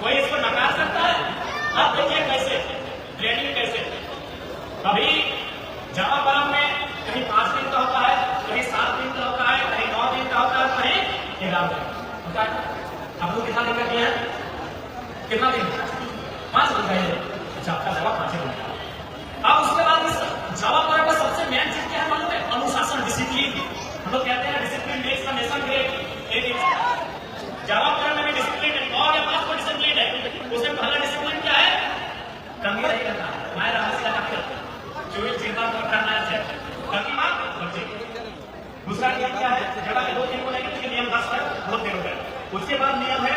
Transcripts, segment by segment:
कोई इसको नकार सकता है? आप देखिए कैसे ट्रेनिंग कैसे, कभी जावा पर्व में कहीं 5 दिन का होता है, कहीं 7 दिन का होता है, कहीं 9 दिन का होता है, कहीं 11 दिन होता है। आप लोग कितना दिन का किया है? कितना दिन? 5 दिन का है। अच्छा, आपका जवाब 5 दिन का। अब उसके बाद इस जावा पर्व का सबसे मेन चीज क्या है मालूम है? अनुशासन, डिसिप्लिन। हम लोग कहते हैं discipline makes the nation great. एक जावा पर्व में भी डिसिप्लिन है, और ये बात को डिसिप्लिन है। उसमें पहला डिसिप्लिन क्या है? कमी नहीं करना, मैं रहस्य का करता जो एक चिंता करना है कमी मार बच्चे। दूसरा नियम क्या है? जब 2 दिन को लेकर के नियम 10 है, बहुत दिन हो गए। उसके बाद नियम है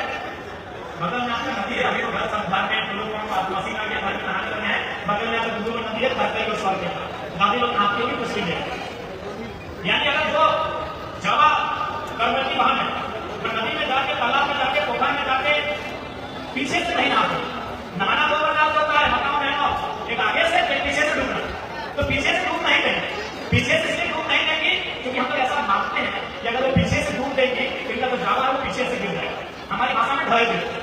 बगल में आके नदी है, अभी तो घर संभाल में लोगों को मशीन आ गया, घर में नहाने लगे हैं, बगल में आके दूर नदी है, घर पे सवाल किया दादी लोग नहाते भी कुछ नहीं। यानी अगर जो जावा कम्युनिटी वहां है, तो नदी में जाके, तालाब में जाके, पोखर में जाके पीछे से नहीं नहाते। नहाना 2 प्रकार होता है, बताओ बहनों, एक आगे से, एक पीछे से डूबना। तो पीछे से डूब नहीं देंगे, पीछे से इसलिए डूब नहीं देंगे क्योंकि हम लोग ऐसा मानते हैं कि अगर वो पीछे से डूब देंगे तो इनका जो जावा है वो पीछे से गिर जाएगा, हमारी भाषा में ढह जाएगा।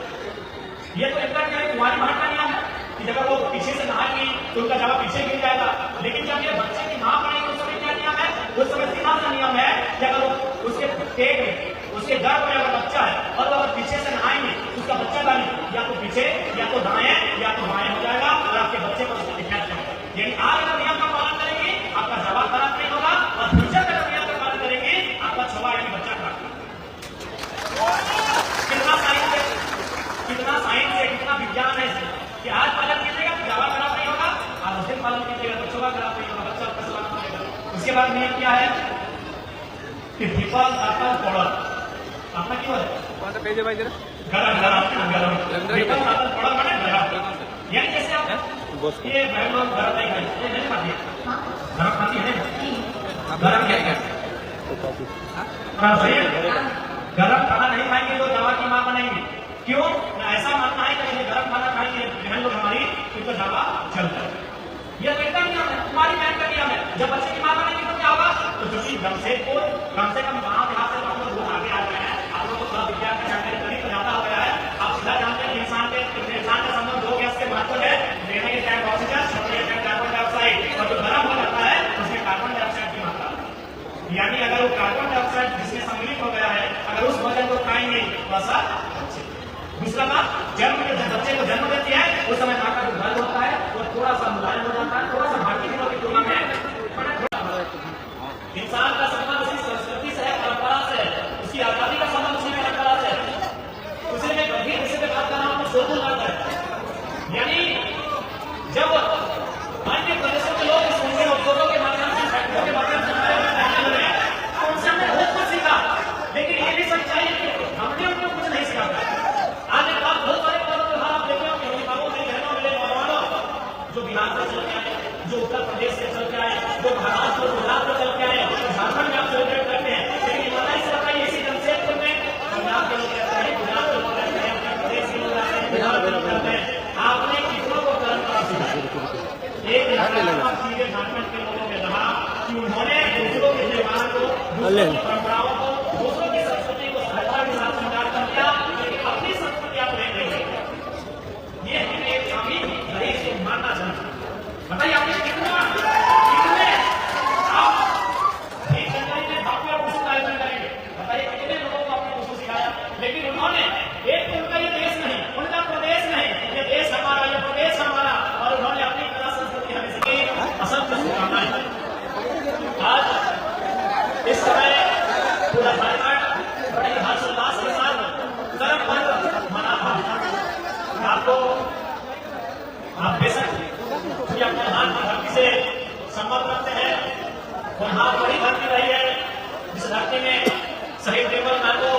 ये तो इतना क्या कुमारी बहन का नियम है कि जब वो पीछे से नहाएगी तो उनका जावा पीछे गिर जाएगा। लेकिन जब ये बच्चे की मां बनेगी उस समय क्या नियम है? उस समय सीधा सा नियम है कि अगर वो उसके पेट में, उसके गर्भ में अगर बच्चा है और वो अगर पीछे से नहाएंगे उसका बच्चा बने या तो पीछे या तो दाएं या तो बाएं हो जाएगा और आपके बच्चे को उसको दिखाया जाएगा। यानी आज अगर नियम का पालन करेंगे आपका जावा खराब नहीं होगा, और फ्यूचर का नियम का पालन करेंगे आपका छुआ यानी बच्चा खराब होगा। कितना साइंस है, कितना विज्ञान है कि आज पालन कीजिएगा तो जावा खराब नहीं होगा, और उस दिन पालन कीजिएगा तो छुआ खराब नहीं होगा, बच्चा आपका खराब नहीं होगा। उसके बाद नियम क्या है कि दीपक दाता पड़ल आपका क्यों है? कौन सा पेज है भाई जरा? गरम दीपक दाता पड़ल माने गरम, यानी जैसे आप ये बहन लोग गरम नहीं खाती, ये नहीं खाती है, गरम खाती है नहीं, गरम क्या है? गरम खाना नहीं खाएंगे तो जावा की मां बनेंगे। क्यों? ऐसा मानना है कि गरम खाना खाएंगे बहन लोग हमारी तो जावा चल जाएगा। ये तो एकदम नियम है, तुम्हारी बहन का नियम है। जब बच्चे की मां बनेगी तो क्या होगा? तो जो चीज कम से कम वहां यहाँ से आप लोग बहुत आगे आ गए हैं, आप लोग को थोड़ा विज्ञान की जानकारी करीब तो ज्यादा हो गया है। आप सीधा जानते हैं कि इंसान का संबंध 2 गैस के महत्व है, लेने के टाइम ऑक्सीजन, छोड़ने के टाइम कार्बन डाइऑक्साइड, और जो गर्म हो जाता है उसमें कार्बन डाइऑक्साइड की मात्रा। यानी अगर वो कार्बन डाइऑक्साइड जिसमें सम्मिलित हो गया है, अगर उस भोजन को खाएंगे तो असर। दूसरा बात, जन्म में जब बच्चे को जन्म देती है उस समय मां का जो गर्भ होता है वो थोड़ा सा मुलायम हो जाता है, थोड़ा सा भारतीय दिनों की तुलना में इंसान का संबंध उसी संस्कृति से है, परंपरा से है, उसकी आजादी का संबंध उसी परंपरा से है। उसी में गंभीर विषय पे बात करना हमको शोभन लगता है। यानी जब अन्य प्रदेशों के लोग इस उनके उद्योगों के माध्यम से, फैक्ट्रियों के माध्यम से रहने लगे तो उनसे हमने बहुत कुछ सीखा, लेकिन ये भी सच्चाई है कि हमने उनको कुछ नहीं सिखाया। आज एक बात बहुत सारे त्योहार आप देखे होंगे, अभिभावकों मेरी बहनों मेरे नौजवानों जो बिहार से चल के आए, जो उत्तर प्रदेश से चल के आए, जो महाराष्ट्र गुजरात से चल के आए, झारखंड में आप सेलिब्रेट करते हैं, लेकिन ईमानदारी से बताइए इसी जमशेदपुर में पंजाब के लोग रहते हैं, गुजरात के लोग रहते हैं, उत्तर प्रदेश के लोग रहते हैं, बिहार के लोग रहते हैं, आपने कितनों को परंपरा सिखाई? एक सीधे झारखंड के लोगों ने कहा कि उन्होंने दूसरों के त्योहार को, दूसरों की परंपराओं को, दूसरों की संस्कृति को श्रद्धा के साथ स्वीकार कर लिया, लेकिन अपनी संस्कृति आप नहीं करेंगे। ये हमें एक खामी नहीं से मानना चाहिए। बताइए आपने कितने आप एक जनवरी में भव्य उत्सव आयोजन करेंगे, बताइए कितने लोगों को आपने उसको सिखाया? लेकिन उन्होंने एक तो उनका ये देश नहीं, उनका प्रदेश नहीं, ये देश हमारा, ये प्रदेश हमारा, और उन्होंने अपनी कला संस्कृति हमें सिखाई। असंख्य शुभकामनाएं। आज इस समय पूरा झारखंड बड़े हर्षोल्लास के साथ गर्व पर्व मना रहा है। आपको आप बेशक अपने हाथ की धरती से संबंध रखते हैं, और हाथ बड़ी धरती रही है जिस धरती में शहीद निर्मल महतो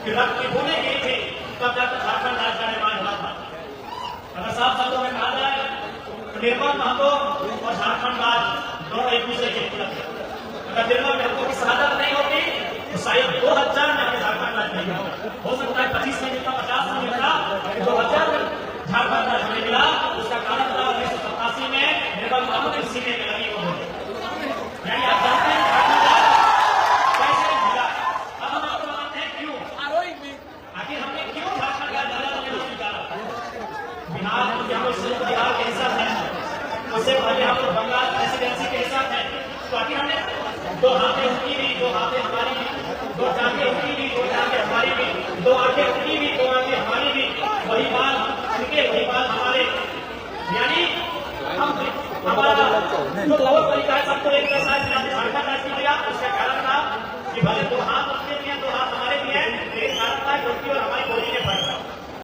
की रक्त की बूंदें गिरी थी, तब जाकर झारखंड राज्य का निर्माण हुआ था। अगर साफ शब्दों में कहा जाए तो निर्मल महतो और झारखंड राज्य दोनों एक दूसरे के पूरक थे। अगर निर्मल महतो की शहादत नहीं होती तो शायद 2000 में झारखंड राज्य नहीं होगा। हो सकता है 25 में मिलता, 50 में मिलता, 2000 में झारखंड राज्य नहीं मिला। उसका कारण था 1987 में निर्मल महतो के सीने में लगी वो गोली। यानी आप जानते हैं झारखंड राज्य कैसे मिला। अब हम आपको बताते हैं क्यों, आखिर हमने क्यों झारखंड राज्य स्वीकारा। बिहार, क्योंकि हम लोग बिहार के हिस्सा है, उससे पहले हम लोग बंगाल प्रेसिडेंसी के हिस्सा है, तो आखिर हमने 2 हाथ